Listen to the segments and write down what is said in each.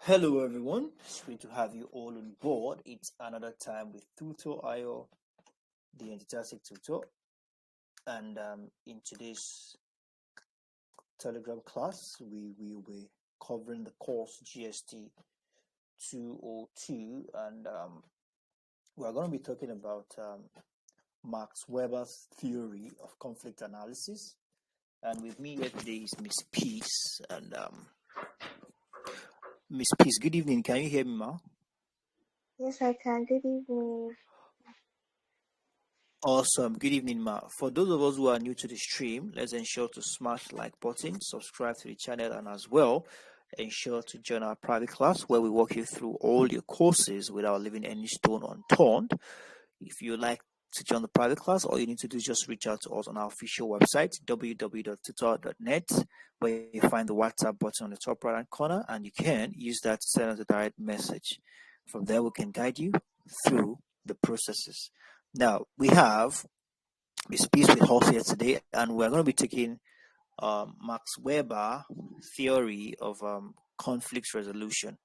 Hello, everyone. It's great to have you all on board. It's another time with Tutor Ayo, the enthusiastic tutor, and in today's Telegram class, we will be covering the course GST202, and we're going to be talking about Max Weber's theory of conflict analysis. And with me here today is Miss Peace, and Miss Peace, good evening. Can you hear me, ma? Yes, I can. Good evening. Awesome. Good evening, ma. For those of us who are new to the stream, let's ensure to smash the like button, subscribe to the channel, and as well, ensure to join our private class where we walk you through all your courses without leaving any stone unturned. If you like to join the private class, all you need to do is just reach out to us on our official website, www.tutor.net, where you find the WhatsApp button on the top right hand corner, and you can use that to send us a direct message. From there, we can guide you through the processes. Now, we have Miss Peace with us here today, and we're going to be taking Max Weber theory of conflict resolution.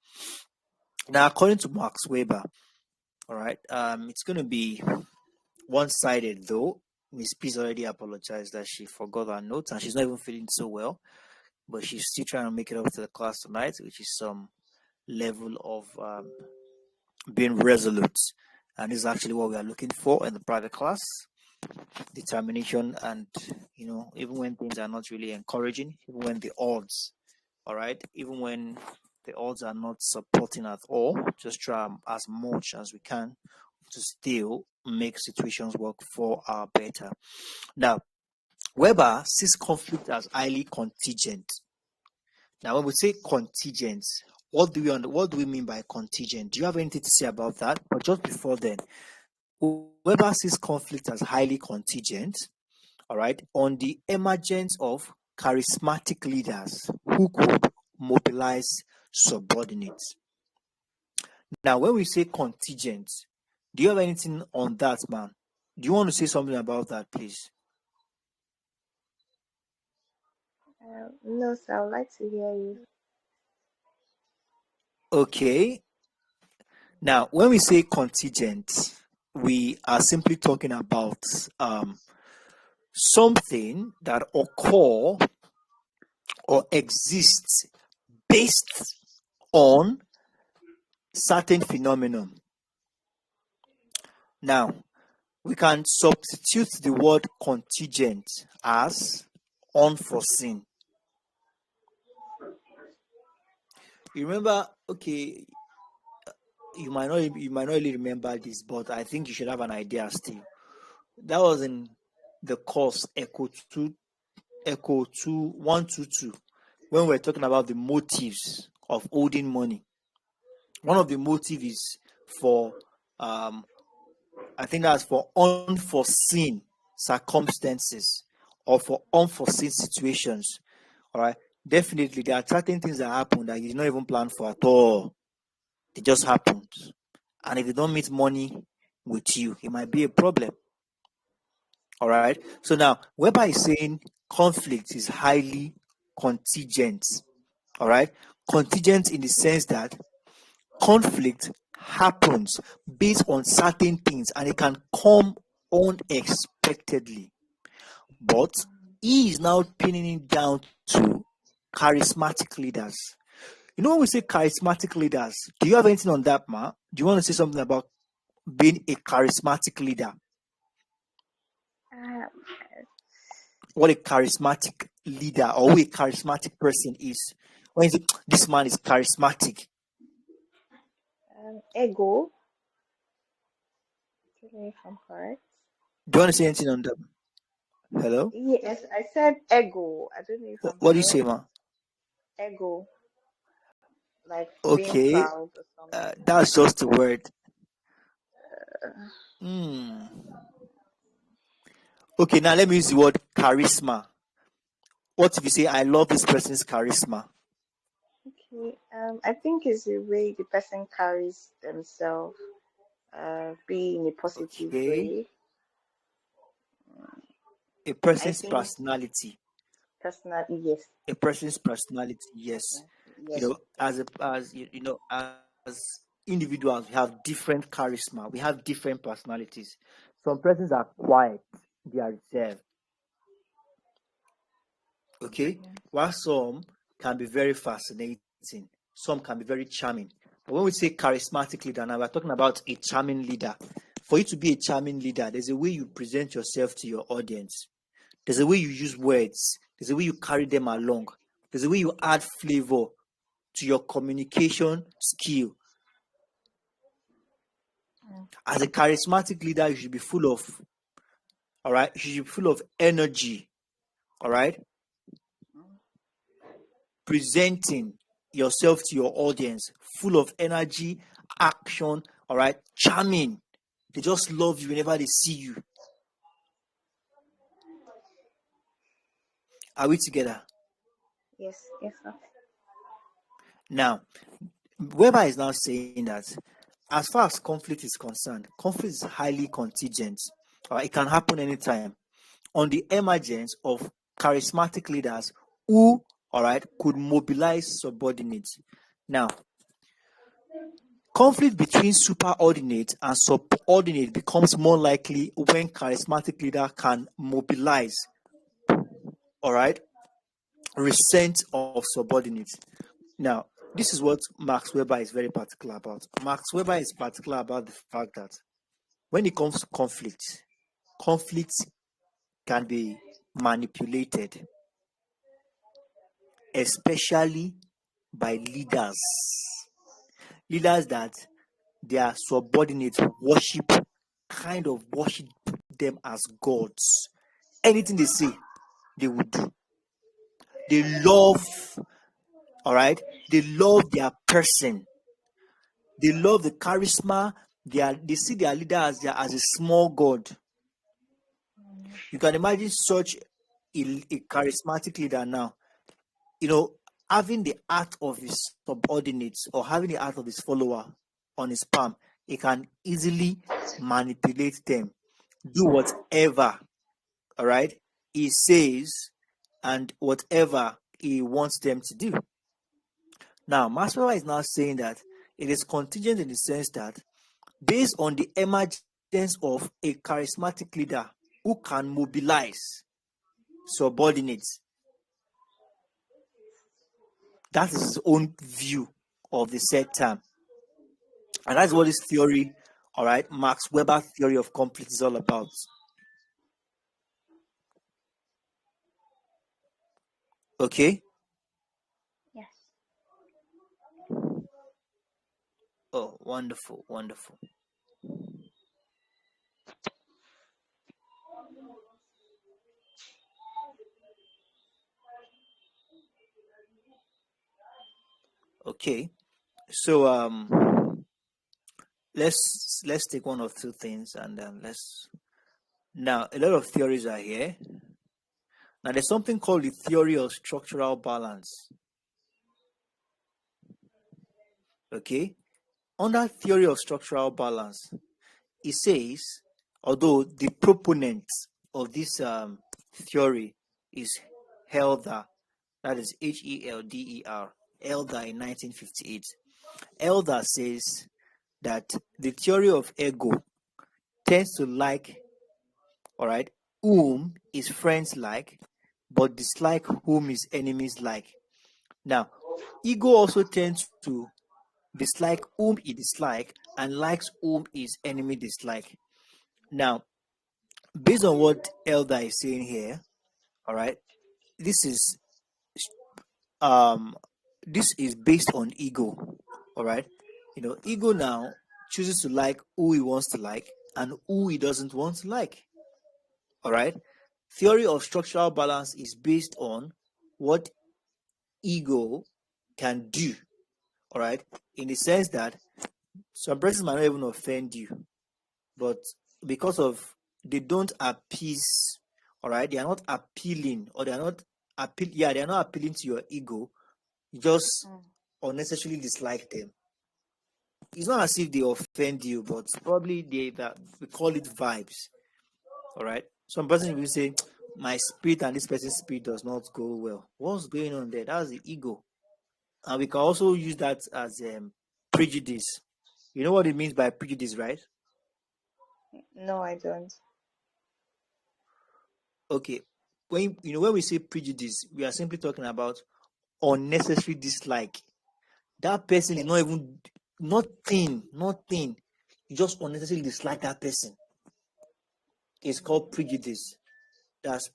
Now, according to Max Weber, all right, it's going to be one-sided, though. Miss Peace already apologized that she forgot her notes, and she's not even feeling so well, but she's still trying to make it up to the class tonight, which is some level of being resolute. And this is actually what we are looking for in the private class. Determination, and even when things are not really encouraging, even when the odds, all right, even when the odds are not supporting at all, just try as much as we can to still make situations work for our better. Now, Weber sees conflict as highly contingent. Now, when we say contingent, what do we mean by contingent? Do you have anything to say about that? But just before then, Weber sees conflict as highly contingent, all right, on the emergence of charismatic leaders who could mobilize subordinates. Now, when we say contingent, do you have anything on that, man? Do you want to say something about that, please? No, sir. I would like to hear you. Okay. Now, when we say contingent, we are simply talking about something that occur or exists based on certain phenomenon. Now, we can substitute the word contingent as unforeseen. You remember, okay, you might not really remember this, but I think you should have an idea still. That was in the course Echo 122 when we're talking about the motives of holding money. One of the motives is for I think that's for unforeseen circumstances or for unforeseen situations. All right. Definitely, there are certain things that happen that you did not even plan for at all. They just happened. And if you don't meet money with you, it might be a problem. All right. So now, Weber is saying conflict is highly contingent. All right. Contingent in the sense that conflict happens based on certain things and it can come unexpectedly. But he is now pinning it down to charismatic leaders. You know, when we say charismatic leaders, do you have anything on that, Ma? Do you want to say something about being a charismatic leader? What a charismatic leader or who a charismatic person is? When you say this man is charismatic, Ego. I don't know if I'm correct. do you want to say anything on that? Hello? Yes, I said ego. I don't know if I'm What do you correct. say, Ma? Ego. Like being Okay, proud or something. that's just the word. Okay, now let me use the word charisma. What if you say, I love this person's charisma? Okay. I think it's the way the person carries themselves, be in a positive way. A person's personality. Personally, yes. A person's personality, yes. Yes. As individuals, we have different charisma, we have different personalities. Some persons are quiet, they are reserved, okay, Okay. while some can be very fascinating, some can be very charming. But when we say charismatic leader, now we're talking about a charming leader. For you to be a charming leader, there's a way you present yourself to your audience. There's a way you use words. There's a way you carry them along. There's a way you add flavor to your communication skill. Mm. As a charismatic leader, you should be full of, all right, you should be full of energy, all right, presenting yourself to your audience, full of energy, action, all right, charming. They just love you whenever they see you. Are we together? Yes. Yes, sir. Now, Weber is now saying that as far as conflict is concerned, conflict is highly contingent. It can happen anytime on the emergence of charismatic leaders who, all right, could mobilize subordinates. Now, conflict between superordinate and subordinate becomes more likely when charismatic leader can mobilize, all right, resent of subordinates. Now, this is what Max Weber is very particular about. Max Weber is particular about the fact that when it comes to conflict can be manipulated, especially by leaders that their subordinates worship them as gods. Anything they say, they will do. They love, all right, they love their person. They love the charisma. They see their leader as a small god. You can imagine such a charismatic leader now, you know, having the heart of his subordinates or having the heart of his follower on his palm. He can easily manipulate them, do whatever, all right, he says, and whatever he wants them to do. Now, Maslow is now saying that it is contingent in the sense that based on the emergence of a charismatic leader who can mobilize subordinates, that is his own view of the said term. And that's what this theory, all right, Max Weber theory of conflict is all about. Okay? Yes. Oh, wonderful, wonderful. Okay. So let's take one or two things and then let's now a lot of theories are here. Now there's something called the theory of structural balance. Okay? Under theory of structural balance, it says, although the proponent of this theory is Helder, that is Helder, Helder in 1958. Helder says that the theory of ego tends to like, all right, whom his friends like, but dislike whom his enemies like. Now, ego also tends to dislike whom he dislike and likes whom his enemy dislike. Now, based on what Elder is saying here, all right, this is um this is based on ego, all right. Ego now chooses to like who he wants to like and who he doesn't want to like, all right. Theory of structural balance is based on what ego can do, all right, in the sense that some persons might not even offend you, but because of they don't appease, all right, they are not appealing, or they are not they are not appealing to your ego. You just Mm. unnecessarily dislike them. It's not as if they offend you, but probably we call it vibes, all right. Some person will say my spirit and this person's spirit does not go well. What's going on there? That's the ego. And we can also use that as prejudice. You know what it means by prejudice, right? No, I don't. Okay. When we say prejudice, we are simply talking about unnecessary dislike. That person is Okay. not even nothing. You just unnecessarily dislike that person. It's called prejudice. That's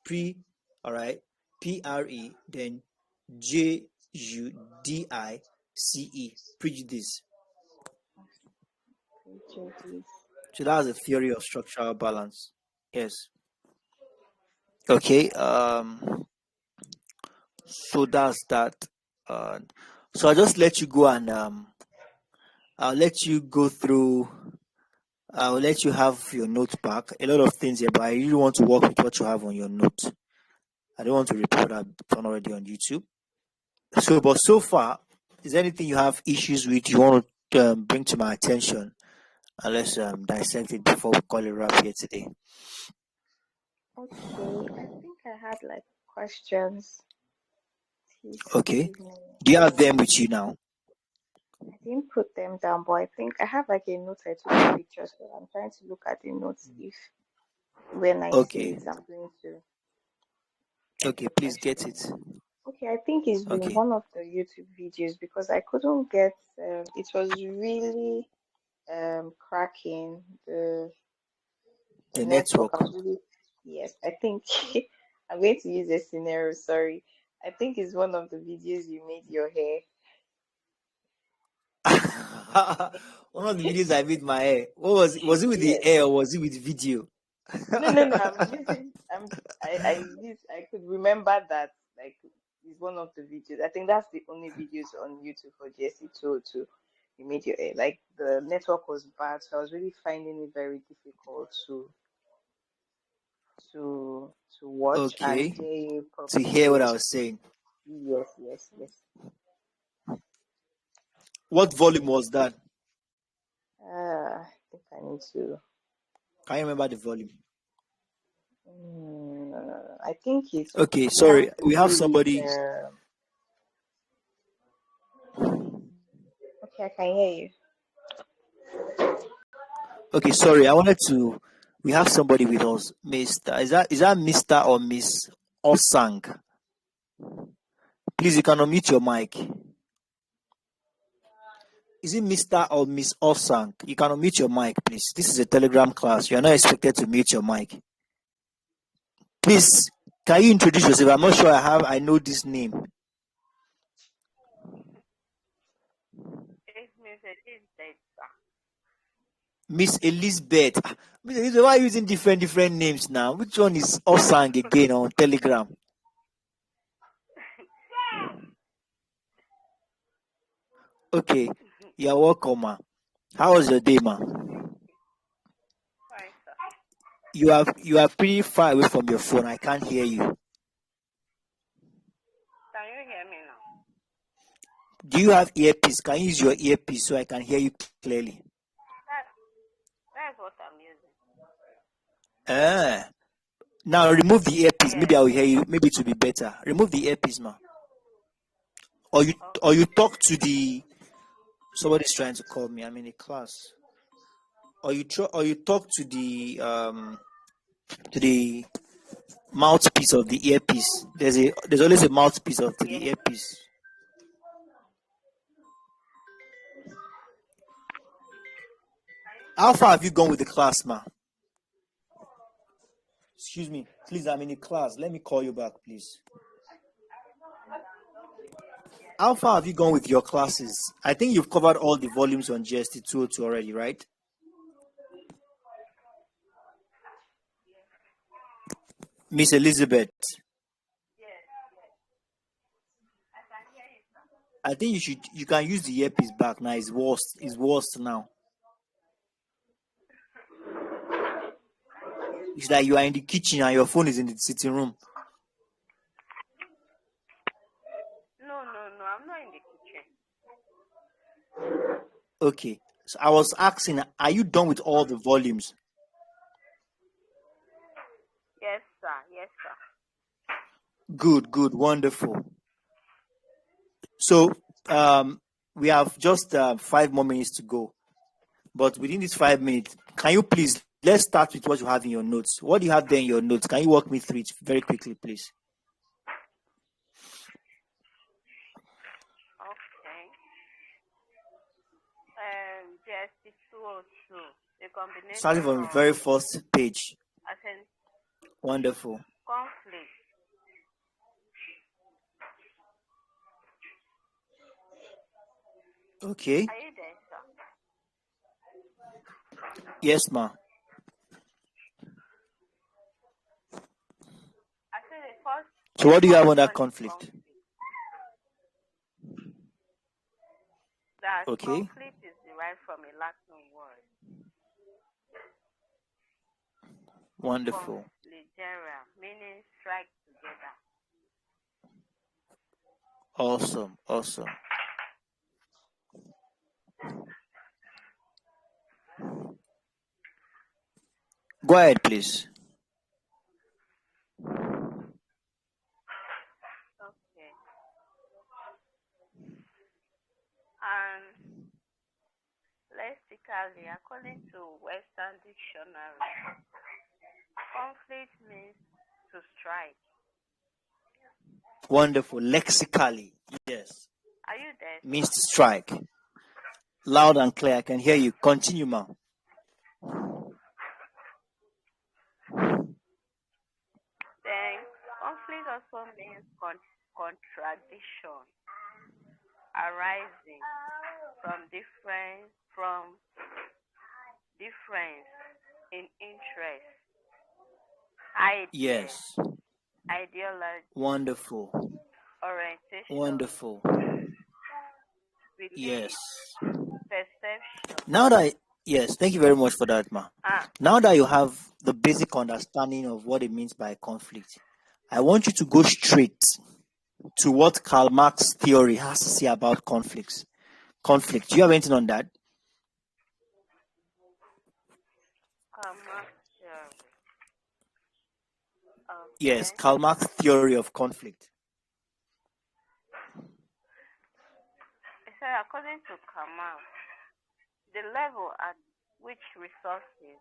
all right, PRE, then JUDICE, prejudice. Prejudice. So that's the theory of structural balance. Yes. Okay. So that's that. Uh, so I'll just let you go and I'll let you go through. I'll let you have your note back. A lot of things here, but I really want to work with what you have on your note. I don't want to report that done already on YouTube. So, but so far, is there anything you have issues with you want to bring to my attention? And let's dissect it before we call it wrap here today. Okay, I think I had like questions. Please Okay. give me. Do you have them with you now? I didn't put them down, but I think I have like a note I took a picture, so I'm trying to look at the notes if when I see Okay. it, I'm going to ask Okay, the please get question. it. Okay, I think it's been Okay. one of the YouTube videos because I couldn't get. It was really cracking the The network. I network. was really yes. I think I'm going to use a scenario. Sorry, I think it's one of the videos you made your hair. One of the videos I made my hair. What was it? Was it with the Yes. hair or was it with video? No, no, no. I'm using. I could remember that. Like, it's one of the videos. I think that's the only videos on YouTube for GST202. You made your hair. Like the network was bad, so I was really finding it very difficult to to watch and Okay. hear you To hear what properly. I was saying. Yes, yes, yes. What volume was that? I think I need to. Can you remember the volume? I think it's Okay, it has sorry. to We have do with. somebody. Okay, I can hear you. Okay, sorry. I wanted to. We have somebody with us, Mister. Is that Mister or Miss Osang? Please, you can unmute your mic. Is it Mister or Miss Osang? You can unmute your mic, please. This is a Telegram class. You are not expected to mute your mic. Please, can you introduce yourself? I'm not sure I know this name. Miss Elizabeth. Miss Elizabeth, why are you using different names now? Which one is Osang again on Telegram? Okay, you're welcome, ma. How was your day, ma? Fine, sir. You are pretty far away from your phone. I can't hear you. Can you hear me now? Do you have earpiece? Can you use your earpiece so I can hear you clearly? That's what I'm using. Ah. Now remove the earpiece. Maybe Yes. I will hear you. Maybe it will be better. Remove the earpiece, ma. Or Okay. you talk to the somebody's trying to call me. I'm in a class. Or you talk to the mouthpiece of the earpiece. There's always a mouthpiece of to Yes, the sir. earpiece. How far have you gone with the class, ma? Excuse me, please. I'm in a class. Let me call you back, please. How far have you gone with your classes? I think you've covered all the volumes on GST202 already, right? Miss Elizabeth, Yes. I can hear you, sir. I think you can use the earpiece back now. It's worse. It's worse now. It's like you are in the kitchen and your phone is in the sitting room. No, no, no. I'm not in the kitchen. Okay. So I was asking, are you done with all the volumes? Yes, sir. Yes, sir. Good, wonderful. So we have just 5 more minutes to go. But within these 5 minutes, can you please, let's start with what you have in your notes. What do you have there in your notes? Can you walk me through it very quickly, please? Okay. GST202, the combination Starting from the of very first page. Wonderful. conflict. Okay. Are you there, sir? Yes, ma. I said the first. So what do you have on that one is conflict? That Okay. conflict is derived from a Latin word. Wonderful. Confligere, meaning strike together. Awesome. Awesome. Go ahead, please. Okay. And lexically, according to Western Dictionary, conflict means to strike. Wonderful. Lexically, yes. Are you there? Means to strike. Loud and clear. I can hear you. Continue, ma. Then conflict also means contradiction arising from difference in interest, ideas, Yes. ideology, Wonderful. orientation, Wonderful. belief, Yes. perception. Now that, yes, thank you very much for that, ma. Now that you have the basic understanding of what it means by conflict, I want you to go straight to what Karl Marx theory has to say about conflicts. Conflict. Do you have anything on that? Karl Marx theory. Yes, Karl Marx theory of conflict. So according to Karl Marx, the level at which resources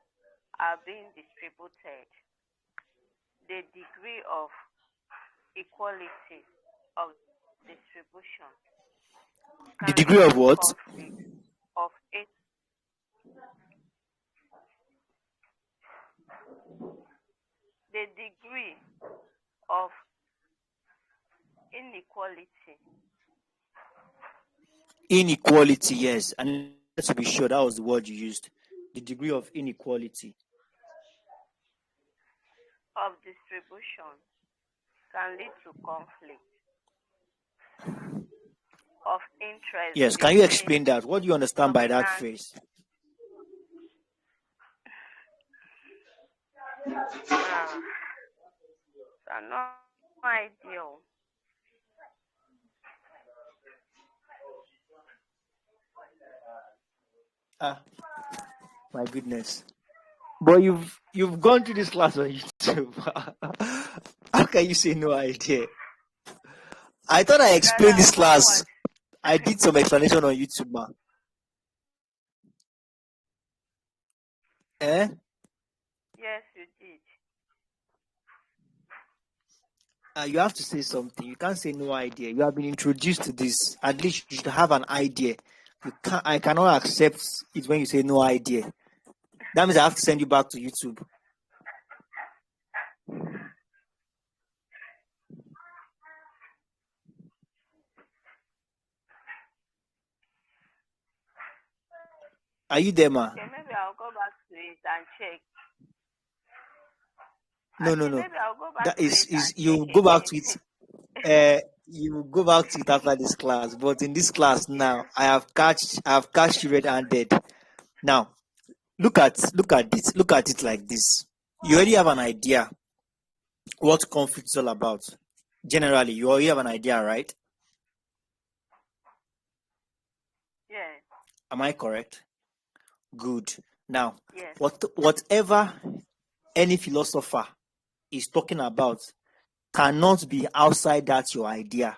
are being distributed, the degree of equality of distribution. The degree of what? Of it. The degree of inequality. Inequality, yes. And to be sure, that was the word you used. The degree of inequality. Of distribution can lead to conflict of interest. Yes, can you explain that? What do you understand by that phrase? No ideal. My goodness. But you've gone through this class on YouTube. How can you say no idea? I thought I explained this class. I did some explanation on YouTube, ma. Yes, you did. You have to say something. You can't say no idea. You have been introduced to this. At least you should have an idea. I cannot accept it when you say no idea. That means I have to send you back to YouTube. Are you there, ma? Okay, maybe I'll go back to it and check. No. Maybe I'll go back that to is it you go back to it. You go back to it after this class. But in this class now, I have catch you red-handed. Now, look at it like this. You already have an idea what conflict is all about. Generally, you already have an idea, right? Yeah. Am I correct? Good. Now, yes. Whatever any philosopher is talking about cannot be outside that your idea.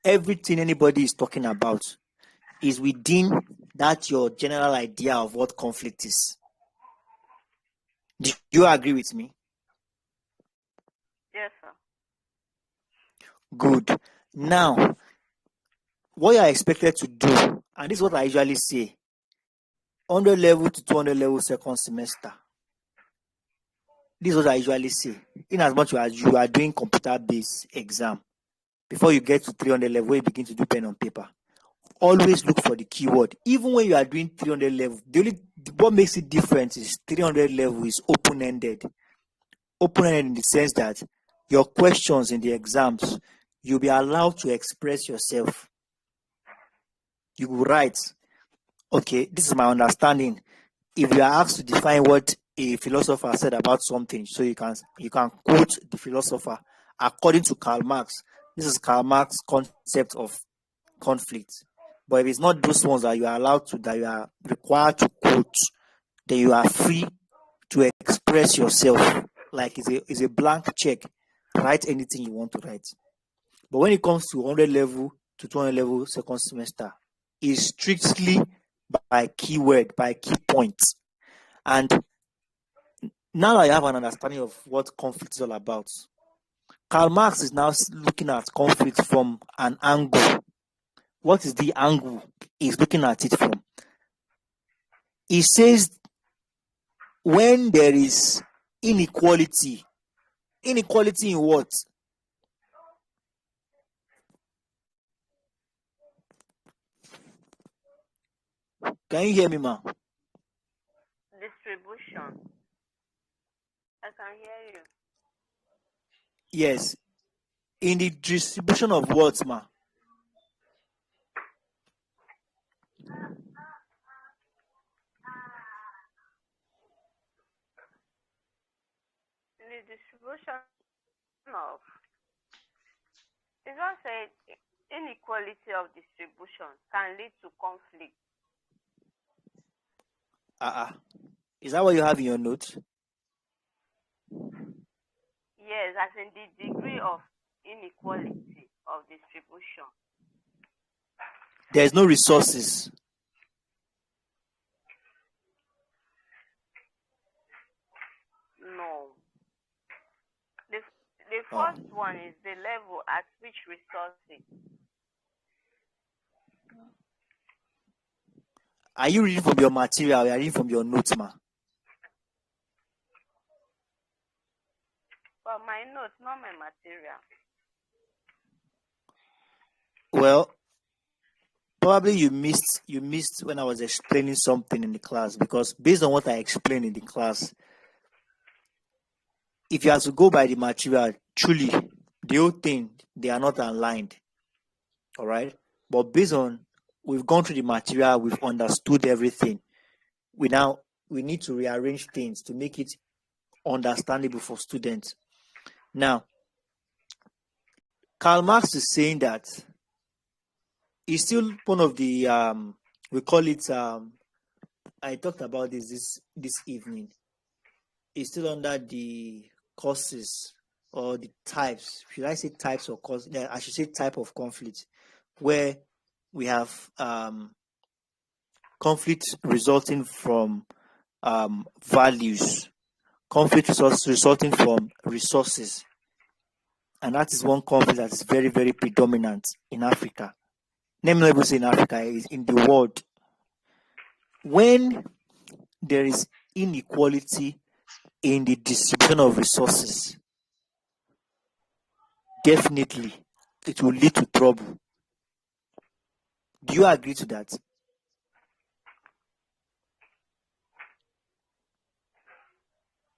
everything anybody is talking about is within that your general idea of what conflict is. Do you agree with me? Yes, sir. Good. Now, what you are expected to do, and this is what I usually say, 100 level to 200 level second semester. This is what I usually say. In as much as you are doing computer-based exam, before you get to 300 level, you begin to do pen on paper. Always look for the keyword. Even when you are doing 300 level, what makes it different is 300 level is open-ended. Open-ended in the sense that your questions in the exams, you'll be allowed to express yourself. You will write, okay, this is my understanding. If you are asked to define what a philosopher said about something, so you can quote the philosopher according to Karl Marx. This is Karl Marx's concept of conflict. But if it's not those ones that you are allowed to, that you are required to quote, then you are free to express yourself. Like it's a blank check. Write anything you want to write. But when it comes to 100 level to 200 level second semester, it's strictly by keyword, by key points. And now that I have an understanding of what conflict is all about, Karl Marx is now looking at conflict from an angle. What is the angle he's looking at it from? He says when there is inequality in what? Can you hear me, ma? Distribution. I can hear you. Yes. In the distribution of what, ma? In the distribution of, it just said inequality of distribution can lead to conflict. Is that what you have in your notes? Yes, as in the degree of inequality of distribution. There's no resources. No. The first one is the level at which resources. Are you reading from your material or are you reading from your notes, ma? But my notes, not my material. Well, probably you missed when I was explaining something in the class, because based on what I explained in the class, if you have to go by the material, truly, the whole thing, they are not aligned. All right? But based on, we've gone through the material, we've understood everything. We need to rearrange things to make it understandable for students. Now, Karl Marx is saying that it's still one of the, we call it, I talked about this evening. It's still under the causes or the types. Should I say types or causes? Yeah, I should say type of conflict, where we have conflict resulting from values, conflict resulting from resources. And that is one conflict that is very, very predominant in Africa. Let me not even say in Africa, is in the world. When there is inequality in the distribution of resources, definitely it will lead to trouble. Do you agree to that?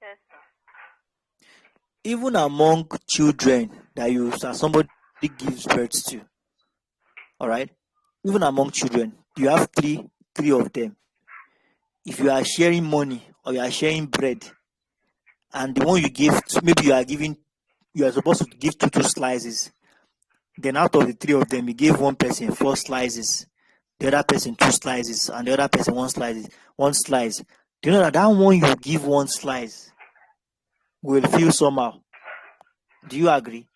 Yes, sir. Even among children that somebody gives birth to, all right? Even among children, you have three of them. If you are sharing money or you are sharing bread, and the one you give, maybe you are supposed to give two slices. Then out of the three of them, you give one person 4 slices, the other person 2 slices, and the other person 1 slice. Do you know that one you give 1 slice will feel somehow? Do you agree?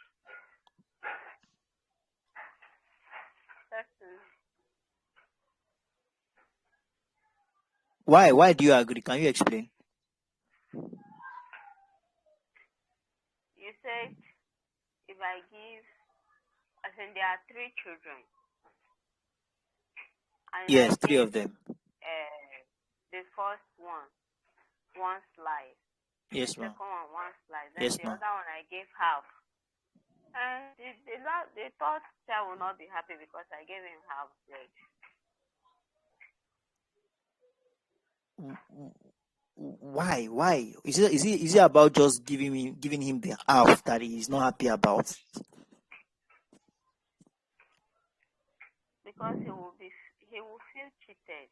Why? Why do you agree? Can you explain? You said if I give, I think there are 3 children, and I Yes, 3 gave of them. the first one slice, Yes, the ma'am. second one slice, then Yes, the ma'am. other one I gave half. And the third child will not be happy because I gave him half bread. Why? Why? Is it about just giving him the half that he is not happy about? Because he will feel cheated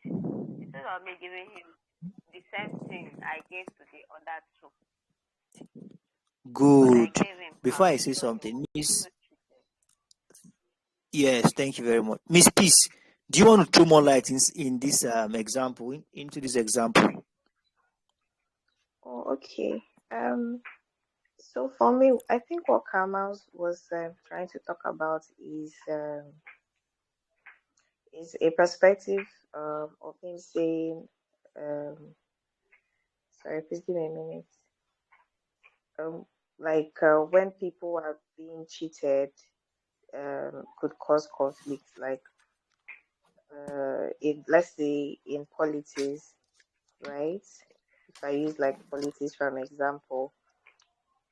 instead of me giving him the same thing I gave to the other 2. But I Good. gave him Before half, I say so he something, will Miss. feel cheated. Yes, thank you very much, Miss Peace. Do you want to throw more light in this example into this example? Oh, okay. So for me, I think what Kamal was trying to talk about is a perspective of him saying, um, sorry, please give me a minute. Like when people are being cheated, could cause conflict. Like let's say in politics, right? If I use like politics for an example,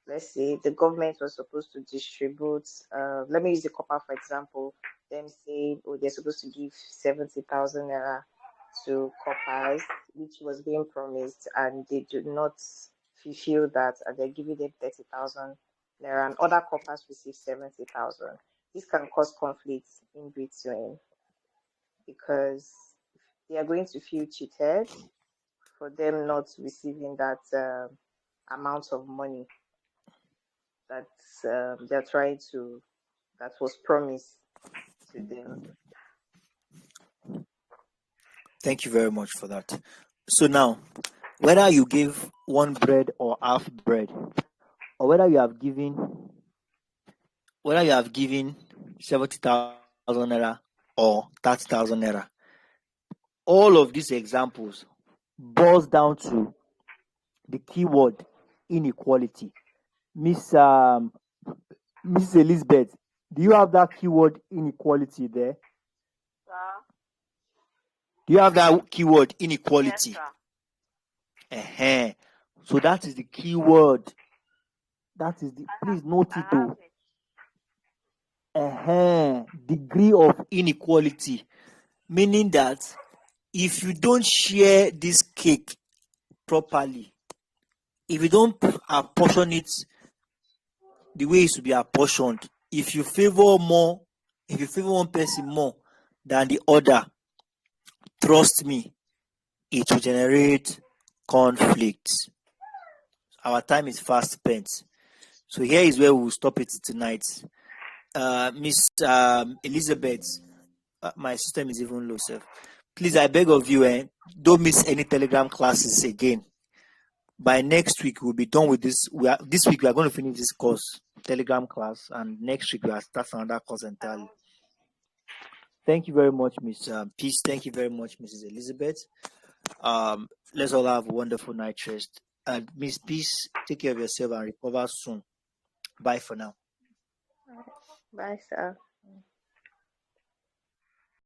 let's say the government was supposed to distribute, let me use the copper for example, them saying, oh, they're supposed to give 70,000 naira to coppers, which was being promised, and they do not fulfill that, and they're giving them 30,000 naira, and other coppers receive 70,000. This can cause conflicts in between because they are going to feel cheated for them not receiving that amount of money that they're trying to, that was promised to them. Thank you very much for that. So now, whether you give one bread or half bread, or whether you have given 70,000 naira or 30,000 naira, all of these examples boils down to the keyword inequality. Miss Mrs. Elizabeth, do you have that keyword inequality there? Sir? Do you have that keyword Yes, inequality? sir. So that is the keyword. That is the, please note I it have though. it. Degree of inequality, meaning that if you don't share this cake properly, if you don't apportion it the way it should be apportioned, if you favor one person more than the other, trust me, it will generate conflicts. Our time is fast spent. So here is where we will stop it tonight. Miss Elizabeth, my system is even low, sir. Please, I beg of you, don't miss any Telegram classes again. By next week, we'll be done with this. This week we are going to finish this course, Telegram class, and next week we are starting another course entirely. Thank you very much, Miss Peace. Thank you very much, Mrs. Elizabeth. Let's all have a wonderful night rest. And Miss Peace, take care of yourself and recover soon. Bye for now. Bye, sir.